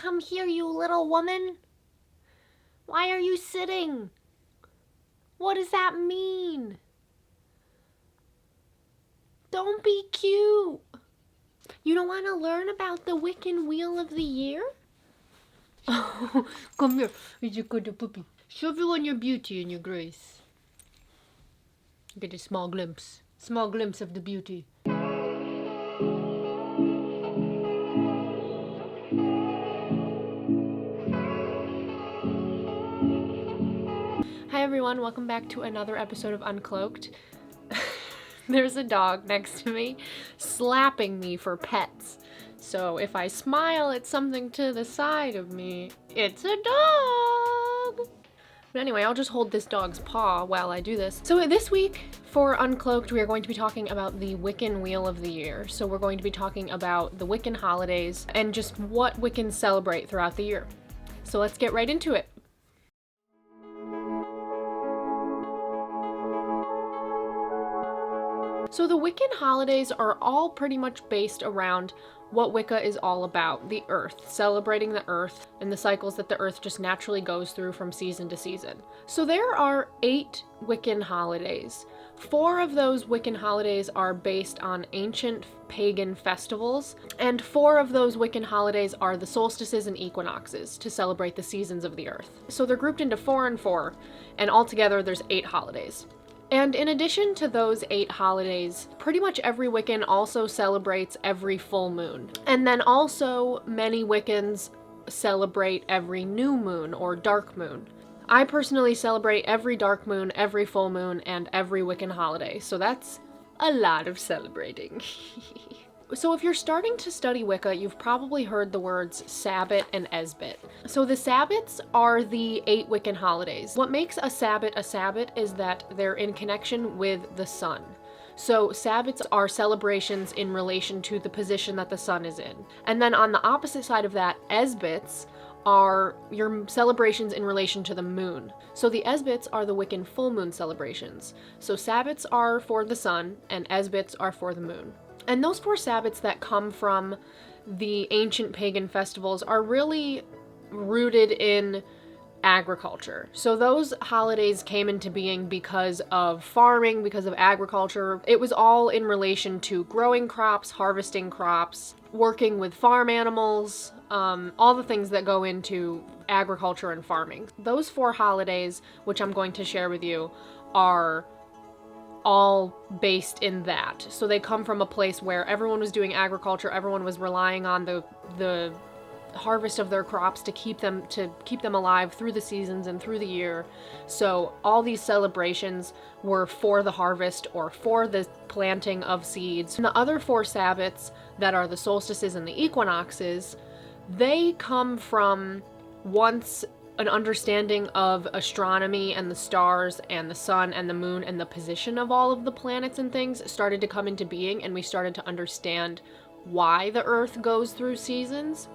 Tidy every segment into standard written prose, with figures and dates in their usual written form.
come here, you little woman. Why are you sitting? What does that mean? Don't be cute. You don't want to learn about the Wiccan Wheel of the Year? Oh, come here. Here's your good puppy. Show everyone your beauty and your grace. Get a small glimpse of the beauty. Hi everyone, welcome back to another episode of Uncloaked. There's a dog next to me slapping me for pets. So if I smile at something to the side of me, it's a dog! But anyway, I'll just hold this dog's paw while I do this. So this week for Uncloaked, we are going to be talking about the Wiccan Wheel of the Year. So we're going to be talking about the Wiccan holidays and just what Wiccans celebrate throughout the year. So let's get right into it. So the Wiccan holidays are all pretty much based around what Wicca is all about, the earth, celebrating the earth and the cycles that the earth just naturally goes through from season to season. So there are 8 Wiccan holidays. 4 of those Wiccan holidays are based on ancient pagan festivals, and 4 of those Wiccan holidays are the solstices and equinoxes to celebrate the seasons of the earth. So they're grouped into 4 and 4, and altogether there's 8 holidays. And in addition to those 8 holidays, pretty much every Wiccan also celebrates every full moon. And then also many Wiccans celebrate every new moon or dark moon. I personally celebrate every dark moon, every full moon, and every Wiccan holiday, so that's a lot of celebrating. So if you're starting to study Wicca, you've probably heard the words Sabbat and Esbit. So the Sabbats are the 8 Wiccan holidays. What makes a Sabbat is that they're in connection with the sun. So Sabbats are celebrations in relation to the position that the sun is in. And then on the opposite side of that, Esbits are your celebrations in relation to the moon. So the Esbits are the Wiccan full moon celebrations. So Sabbats are for the sun and Esbits are for the moon. And those 4 Sabbats that come from the ancient pagan festivals are really rooted in agriculture. So those holidays came into being because of farming, because of agriculture. It was all in relation to growing crops, harvesting crops, working with farm animals, all the things that go into agriculture and farming. Those 4 holidays, which I'm going to share with you, are all based in that. So they come from a place where everyone was doing agriculture, everyone was relying on the harvest of their crops to keep them alive through the seasons and through the year. So all these celebrations were for the harvest or for the planting of seeds. And the other 4 Sabbats that are the solstices and the equinoxes, they come from once an understanding of astronomy and the stars and the sun and the moon and the position of all of the planets and things started to come into being, and we started to understand why the earth goes through seasons.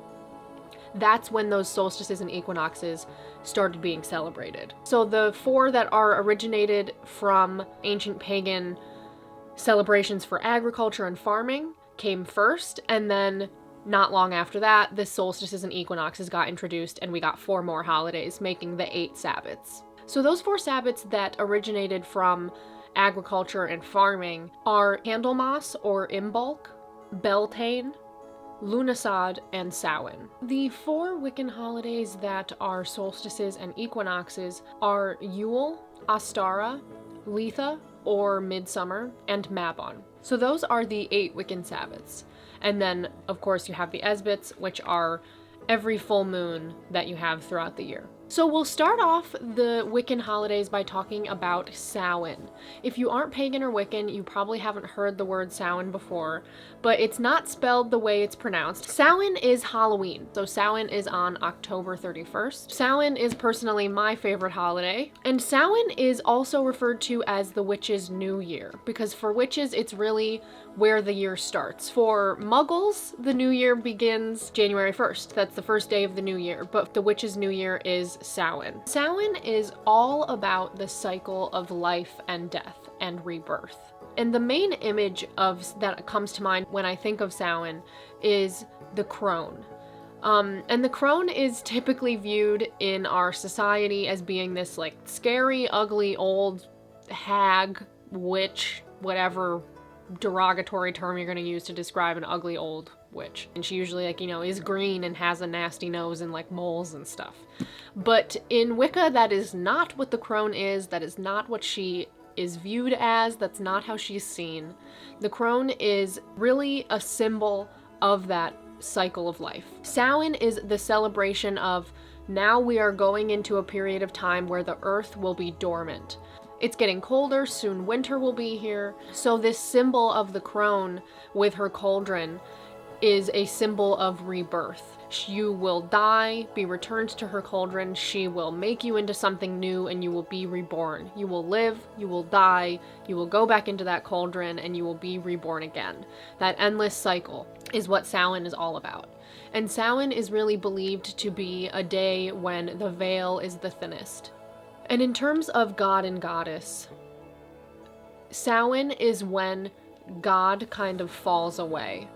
That's when those solstices and equinoxes started being celebrated. So the 4 that are originated from ancient pagan celebrations for agriculture and farming came first, and then not long after that, the solstices and equinoxes got introduced, and we got 4 more holidays, making the 8 Sabbats. So those 4 Sabbats that originated from agriculture and farming are Candlemas or Imbolc, Beltane, Lughnasadh, and Samhain. The 4 Wiccan holidays that are solstices and equinoxes are Youll, Astara, Letha or Midsummer, and Mabon. So those are the 8 Wiccan Sabbats. And then, of course, you have the Esbits, which are every full moon that you have throughout the year. So we'll start off the Wiccan holidays by talking about Samhain. If you aren't pagan or Wiccan, you probably haven't heard the word Samhain before, but it's not spelled the way it's pronounced. Samhain is Halloween, so Samhain is on October 31st. Samhain is personally my favorite holiday, and Samhain is also referred to as the Witches' New Year, because for witches, it's really where the year starts. For Muggles, the new year begins January 1st. That's the first day of the new year, but the Witches' New Year is Samhain. Samhain is all about the cycle of life and death and rebirth. And the main image that comes to mind when I think of Samhain is the crone. And the crone is typically viewed in our society as being this like scary, ugly, old hag, witch, whatever derogatory term you're going to use to describe an ugly old witch. And she usually, like, you know, is green and has a nasty nose and like moles and stuff. But in Wicca, that is not what the crone is. That is not what she is viewed as. That's not how she's seen. The crone is really a symbol of that cycle of life. Samhain is the celebration of now we are going into a period of time where the earth will be dormant. It's getting colder, soon winter will be here. So this symbol of the crone with her cauldron is a symbol of rebirth. You will die, be returned to her cauldron, she will make you into something new, and you will be reborn. You will live, you will die, you will go back into that cauldron, and you will be reborn again. That endless cycle is what Samhain is all about. And Samhain is really believed to be a day when the veil is the thinnest. And in terms of God and goddess, Samhain is when God kind of falls away.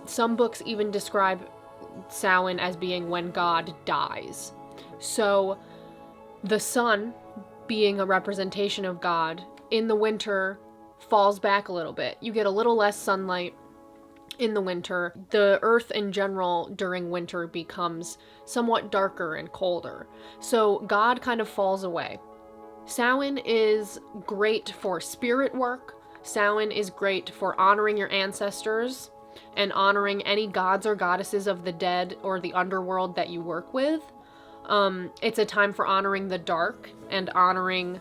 Some books even describe Samhain as being when God dies. So the sun, being a representation of God, in the winter falls back a little bit. You get a little less sunlight in the winter. The earth in general during winter becomes somewhat darker and colder. So God kind of falls away. Samhain is great for spirit work. Samhain is great for honoring your ancestors and honoring any gods or goddesses of the dead or the underworld that you work with. It's a time for honoring the dark and honoring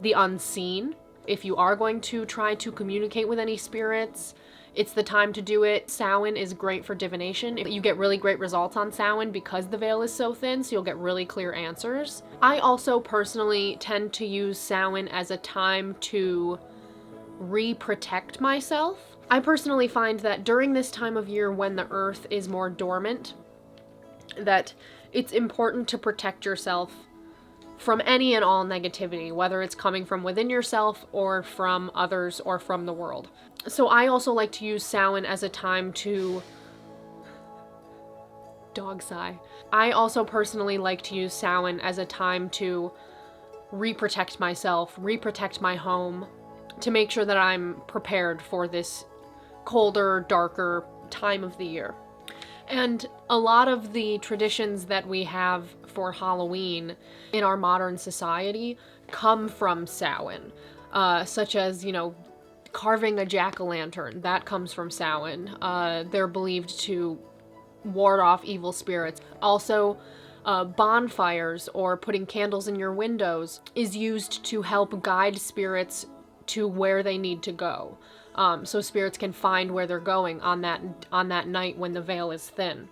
the unseen. If you are going to try to communicate with any spirits, it's the time to do it. Samhain is great for divination. You get really great results on Samhain because the veil is so thin, so you'll get really clear answers. I also personally tend to use Samhain as a time to re-protect myself. I personally find that during this time of year when the earth is more dormant, that it's important to protect yourself from any and all negativity, whether it's coming from within yourself or from others or from the world. So I also like to use Samhain as a time to... Dog sigh. I also personally like to use Samhain as a time to re-protect myself, re-protect my home, to make sure that I'm prepared for this colder, darker time of the year. And a lot of the traditions that we have for Halloween in our modern society come from Samhain, such as, you know, carving a jack-o'-lantern. That comes from Samhain. They're believed to ward off evil spirits. Also, bonfires or putting candles in your windows is used to help guide spirits to where they need to go. So spirits can find where they're going on that night when the veil is thin.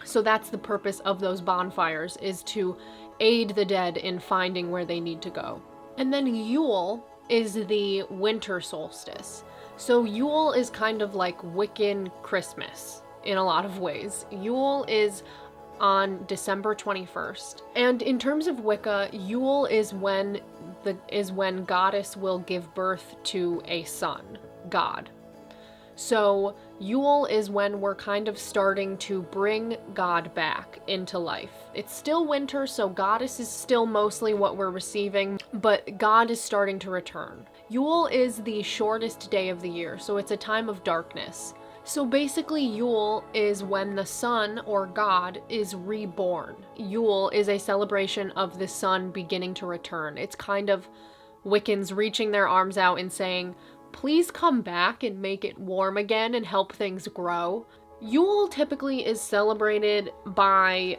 So that's the purpose of those bonfires, is to aid the dead in finding where they need to go. And then Youll is the winter solstice. So Youll is kind of like Wiccan Christmas in a lot of ways. Youll is on December 21st. And in terms of Wicca, Youll is when goddess will give birth to a son, god. So Youll is when we're kind of starting to bring God back into life. It's still winter, so goddess is still mostly what we're receiving, but God is starting to return. Youll is the shortest day of the year, so it's a time of darkness. So basically, Youll is when the sun, or God, is reborn. Youll is a celebration of the sun beginning to return. It's kind of Wiccans reaching their arms out and saying, please come back and make it warm again and help things grow. Youll typically is celebrated by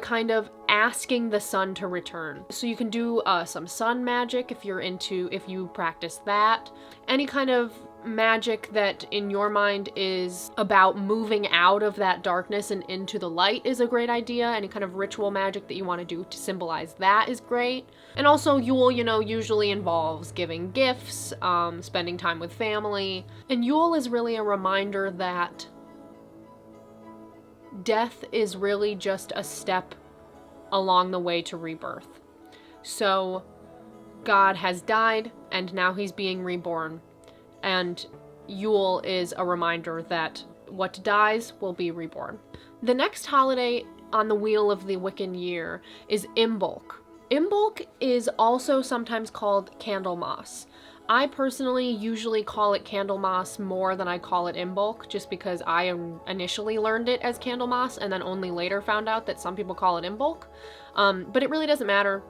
kind of asking the sun to return. So you can do some sun magic if you practice that. Any kind of magic that in your mind is about moving out of that darkness and into the light is a great idea. Any kind of ritual magic that you want to do to symbolize that is great. And also Youll, usually involves giving gifts, spending time with family. And Youll is really a reminder that death is really just a step along the way to rebirth. So God has died and now he's being reborn. And Youll is a reminder that what dies will be reborn. The next holiday on the wheel of the Wiccan year is Imbolc. Imbolc is also sometimes called Candlemas. I personally usually call it Candlemas more than I call it Imbolc, just because I initially learned it as Candlemas and then only later found out that some people call it Imbolc. But it really doesn't matter.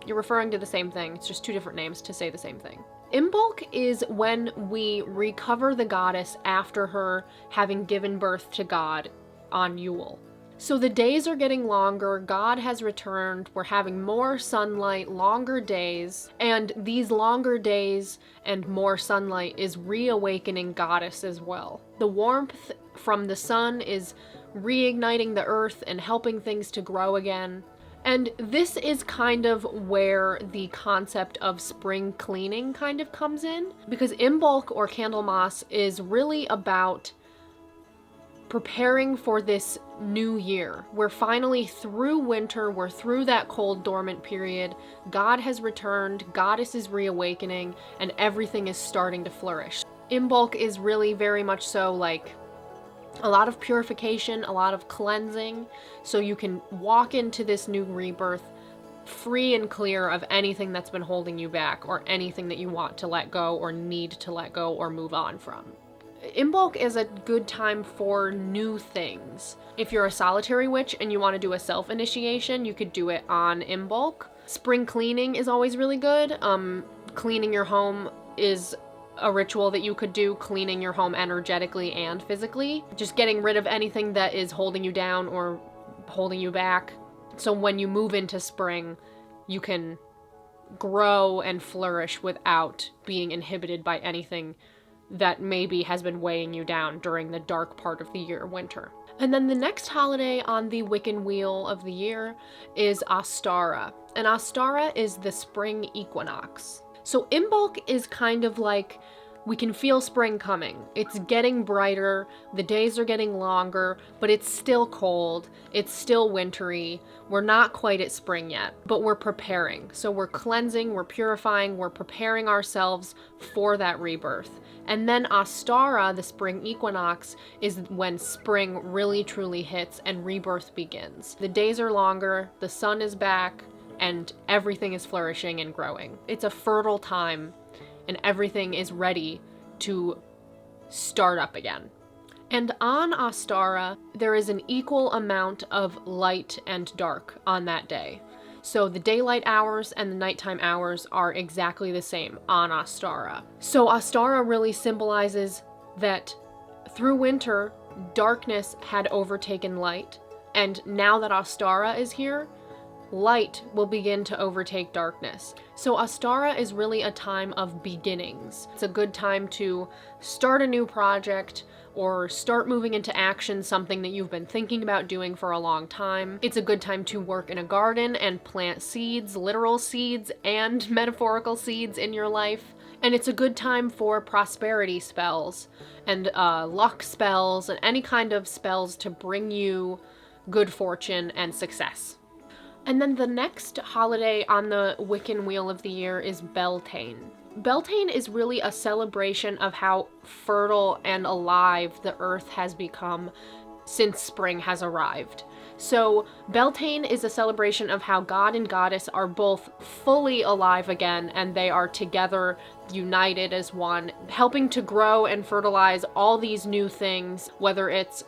You're referring to the same thing. It's just two different names to say the same thing. Imbolc is when we recover the goddess after her having given birth to God on Youll. So the days are getting longer, God has returned, we're having more sunlight, longer days, and these longer days and more sunlight is reawakening Goddess as well. The warmth from the sun is reigniting the earth and helping things to grow again. And this is kind of where the concept of spring cleaning kind of comes in, because Imbolc or Candlemas is really about preparing for this new year. We're finally through winter, we're through that cold dormant period, God has returned, Goddess is reawakening, and everything is starting to flourish. Imbolc is really very much so like a lot of purification, a lot of cleansing, so you can walk into this new rebirth free and clear of anything that's been holding you back or anything that you want to let go or need to let go or move on from. Imbolc is a good time for new things. If you're a solitary witch and you want to do a self-initiation, you could do it on Imbolc. Spring cleaning is always really good. Cleaning your home is a ritual that you could do, cleaning your home energetically and physically. Just getting rid of anything that is holding you down or holding you back. So when you move into spring, you can grow and flourish without being inhibited by anything that maybe has been weighing you down during the dark part of the year, winter. And then the next holiday on the Wiccan Wheel of the year is Astara. And Astara is the spring equinox. So Imbolc is kind of like, we can feel spring coming. It's getting brighter, the days are getting longer, but it's still cold, it's still wintry. We're not quite at spring yet, but we're preparing. So we're cleansing, we're purifying, we're preparing ourselves for that rebirth. And then Astara, the spring equinox, is when spring really truly hits and rebirth begins. The days are longer, the sun is back, and everything is flourishing and growing. It's a fertile time, and everything is ready to start up again. And on Astara, there is an equal amount of light and dark on that day. So the daylight hours and the nighttime hours are exactly the same on Astara. So Astara really symbolizes that through winter, darkness had overtaken light, and now that Astara is here, light will begin to overtake darkness. So Astara is really a time of beginnings. It's a good time to start a new project or start moving into action something that you've been thinking about doing for a long time. It's a good time to work in a garden and plant seeds, literal seeds and metaphorical seeds in your life. And it's a good time for prosperity spells and luck spells and any kind of spells to bring you good fortune and success. And then the next holiday on the Wiccan Wheel of the Year is Beltane. Beltane is really a celebration of how fertile and alive the earth has become since spring has arrived. So Beltane is a celebration of how God and Goddess are both fully alive again, and they are together, united as one, helping to grow and fertilize all these new things, whether it's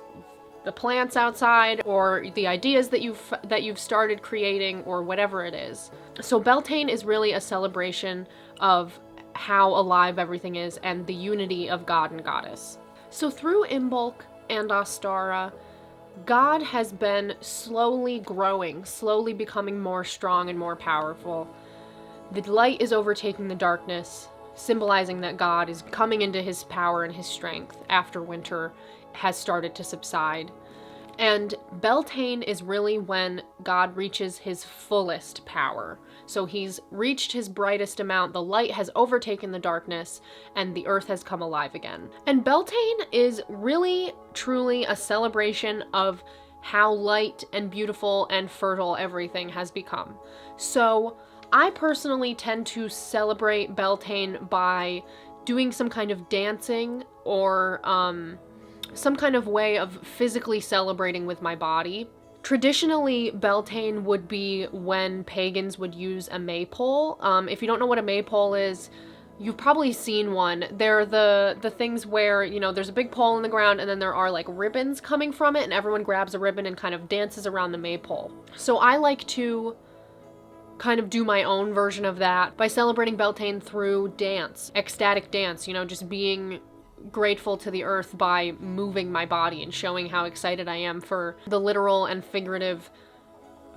the plants outside or the ideas that you've started creating or whatever it is. So Beltane is really a celebration of how alive everything is and the unity of God and Goddess. So through Imbolc and Astara, God has been slowly growing, slowly becoming more strong and more powerful. The light is overtaking the darkness, symbolizing that God is coming into his power and his strength after winter has started to subside. And Beltane is really when God reaches his fullest power. So he's reached his brightest amount, the light has overtaken the darkness, and the earth has come alive again. And Beltane is really, truly a celebration of how light and beautiful and fertile everything has become. So I personally tend to celebrate Beltane by doing some kind of dancing or some kind of way of physically celebrating with my body. Traditionally, Beltane would be when pagans would use a maypole. If you don't know what a maypole is, you've probably seen one. They're the things where, you know, there's a big pole in the ground and then there are like ribbons coming from it, and everyone grabs a ribbon and kind of dances around the maypole. So I like to kind of do my own version of that by celebrating Beltane through dance, ecstatic dance, you know, just being grateful to the earth by moving my body and showing how excited I am for the literal and figurative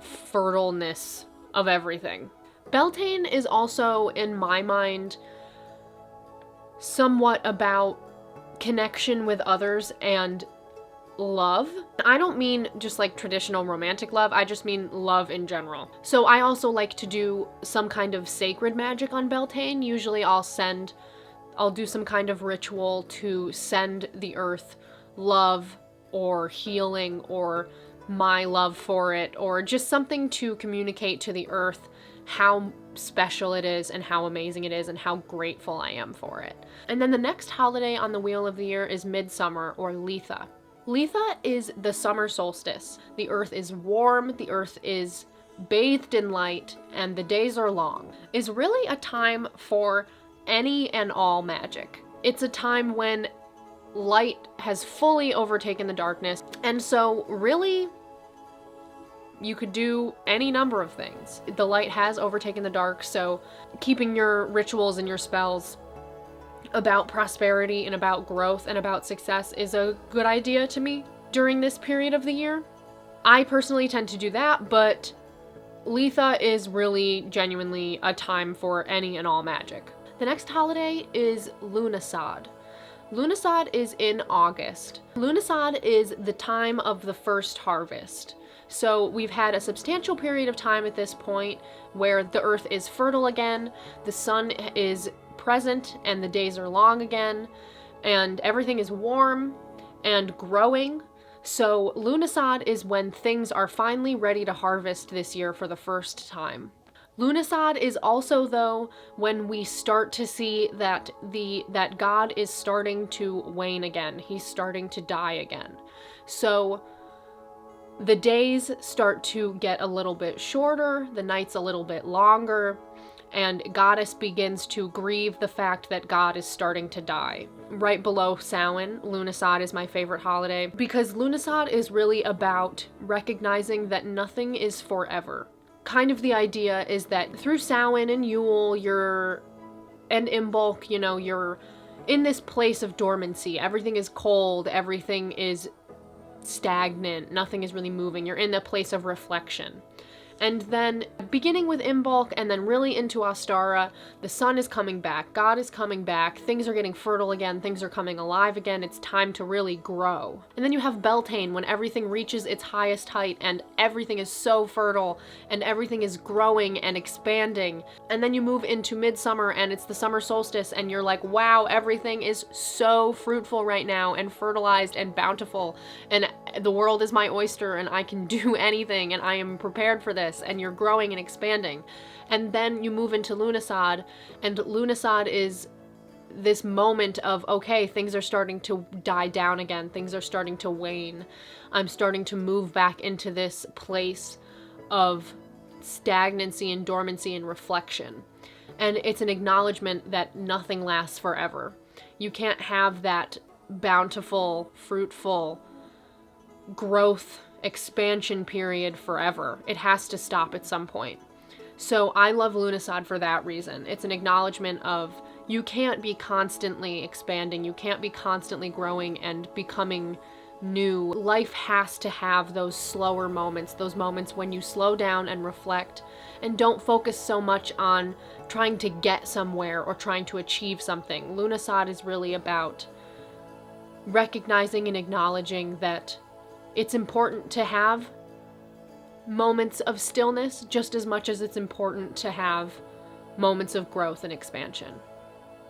fertileness of everything. Beltane is also, in my mind, somewhat about connection with others and love. I don't mean just like traditional romantic love, I just mean love in general. So I also like to do some kind of sacred magic on Beltane. Usually I'll do some kind of ritual to send the earth love or healing or my love for it, or just something to communicate to the earth how special it is and how amazing it is and how grateful I am for it. And then the next holiday on the Wheel of the Year is Midsummer, or Letha. Letha is the summer solstice. The earth is warm, the earth is bathed in light, and the days are long. It's really a time for any and all magic. It's a time when light has fully overtaken the darkness, and so really you could do any number of things. The light has overtaken the dark, so keeping your rituals and your spells about prosperity and about growth and about success is a good idea to me during this period of the year. I personally tend to do that, but Letha is really genuinely a time for any and all magic. The next holiday is Lughnasadh. Lughnasadh is in August. Lughnasadh is the time of the first harvest. So we've had a substantial period of time at this point where the earth is fertile again, the sun is present and the days are long again, and everything is warm and growing. So Lughnasadh is when things are finally ready to harvest this year for the first time. Lughnasadh is also, though, when we start to see that God is starting to wane again. He's starting to die again. So the days start to get a little bit shorter, the nights a little bit longer, and Goddess begins to grieve the fact that God is starting to die. Right below Samhain, Lughnasadh is my favorite holiday because Lughnasadh is really about recognizing that nothing is forever. Kind of the idea is that through Samhain and Youll, and Imbolc, you know, you're in this place of dormancy. Everything is cold, everything is stagnant, nothing is really moving. You're in the place of reflection. And then, beginning with Imbolc and then really into Astara, the sun is coming back, God is coming back, things are getting fertile again, things are coming alive again, it's time to really grow. And then you have Beltane, when everything reaches its highest height and everything is so fertile and everything is growing and expanding. And then you move into Midsummer and it's the summer solstice and you're like, wow, everything is so fruitful right now and fertilized and bountiful, and the world is my oyster and I can do anything and I am prepared for this. And you're growing and expanding. And then you move into Lughnasadh, and Lughnasadh is this moment of, okay, things are starting to die down again, things are starting to wane, I'm starting to move back into this place of stagnancy and dormancy and reflection. And it's an acknowledgement that nothing lasts forever. You can't have that bountiful, fruitful growth expansion period forever. It has to stop at some point. So I love Lughnasadh for that reason. It's an acknowledgement of you can't be constantly expanding, you can't be constantly growing and becoming new. Life has to have those slower moments, those moments when you slow down and reflect and don't focus so much on trying to get somewhere or trying to achieve something. Lughnasadh is really about recognizing and acknowledging that it's important to have moments of stillness just as much as it's important to have moments of growth and expansion.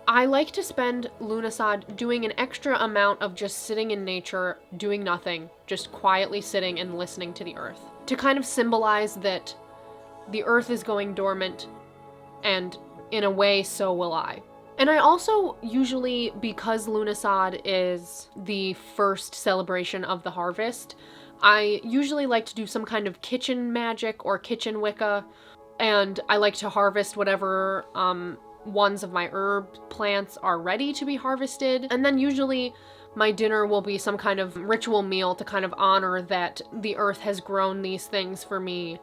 I like to spend Lughnasadh doing an extra amount of just sitting in nature, doing nothing, just quietly sitting and listening to the earth, to kind of symbolize that the earth is going dormant, and in a way, so will I. And I also usually, because Lughnasadh is the first celebration of the harvest, I usually like to do some kind of kitchen magic or kitchen Wicca, and I like to harvest whatever ones of my herb plants are ready to be harvested. And then usually my dinner will be some kind of ritual meal to kind of honor that the earth has grown these things for me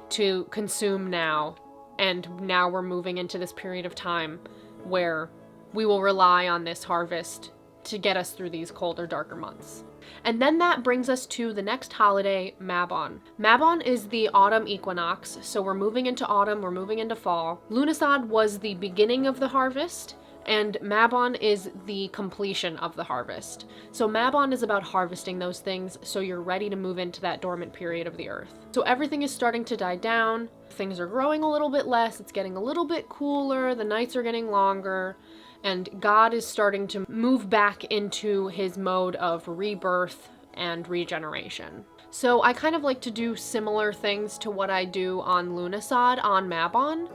to consume now. And now we're moving into this period of time where we will rely on this harvest to get us through these colder, darker months. And then that brings us to the next holiday, Mabon. Mabon is the autumn equinox, so we're moving into autumn, we're moving into fall. Lughnasadh was the beginning of the harvest, and Mabon is the completion of the harvest. So Mabon is about harvesting those things so you're ready to move into that dormant period of the earth. So everything is starting to die down, things are growing a little bit less, it's getting a little bit cooler, the nights are getting longer, and God is starting to move back into his mode of rebirth and regeneration. So I kind of like to do similar things to what I do on Lughnasadh on Mabon.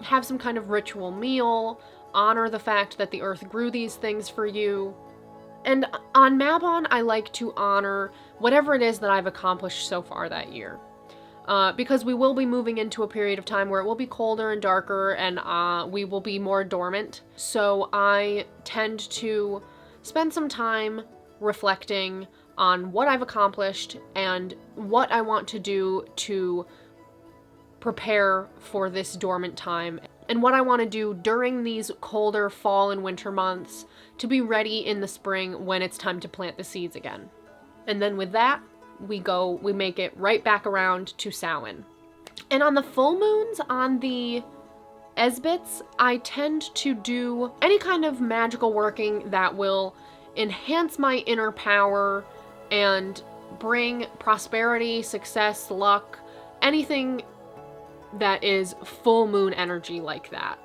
Have some kind of ritual meal, honor the fact that the earth grew these things for you. And on Mabon, I like to honor whatever it is that I've accomplished so far that year. Because we will be moving into a period of time where it will be colder and darker and we will be more dormant. So I tend to spend some time reflecting on what I've accomplished and what I want to do to prepare for this dormant time, and what I want to do during these colder fall and winter months to be ready in the spring when it's time to plant the seeds again. And then with that, we make it right back around to Samhain. And on the full moons, on the Esbits, I tend to do any kind of magical working that will enhance my inner power and bring prosperity, success, luck, anything that is full moon energy like that.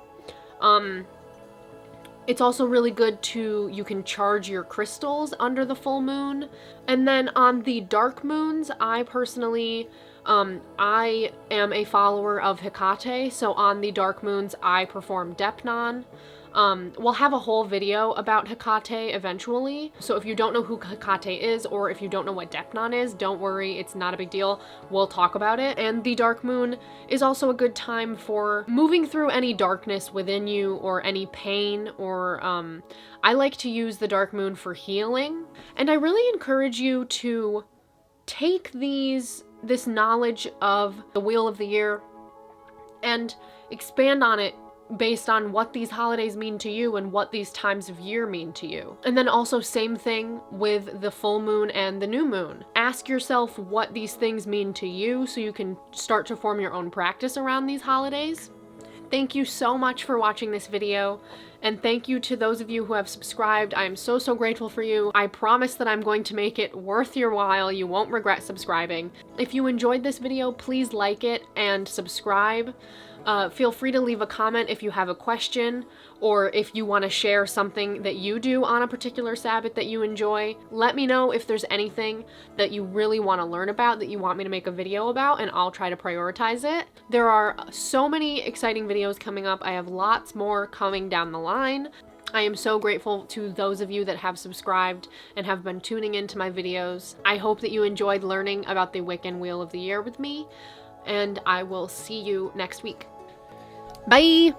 It's also really good you can charge your crystals under the full moon. And then on the dark moons, I personally, I am a follower of Hecate, so on the dark moons, I perform Depnon. We'll have a whole video about Hecate eventually, so if you don't know who Hecate is, or if you don't know what Depnon is, don't worry, it's not a big deal. We'll talk about it. And the dark moon is also a good time for moving through any darkness within you, or any pain, or I like to use the dark moon for healing. And I really encourage you to take this knowledge of the Wheel of the Year and expand on it based on what these holidays mean to you and what these times of year mean to you. And then also same thing with the full moon and the new moon. Ask yourself what these things mean to you so you can start to form your own practice around these holidays. Thank you so much for watching this video, and thank you to those of you who have subscribed. I am so grateful for you. I promise that I'm going to make it worth your while. You won't regret subscribing. If you enjoyed this video, please like it and subscribe. Feel free to leave a comment if you have a question, or if you want to share something that you do on a particular Sabbath that you enjoy. Let me know if there's anything that you really want to learn about that you want me to make a video about, and I'll try to prioritize it. There are so many exciting videos coming up. I have lots more coming down the line. I am so grateful to those of you that have subscribed and have been tuning into my videos. I hope that you enjoyed learning about the Wiccan Wheel of the Year with me, and I will see you next week. Bye!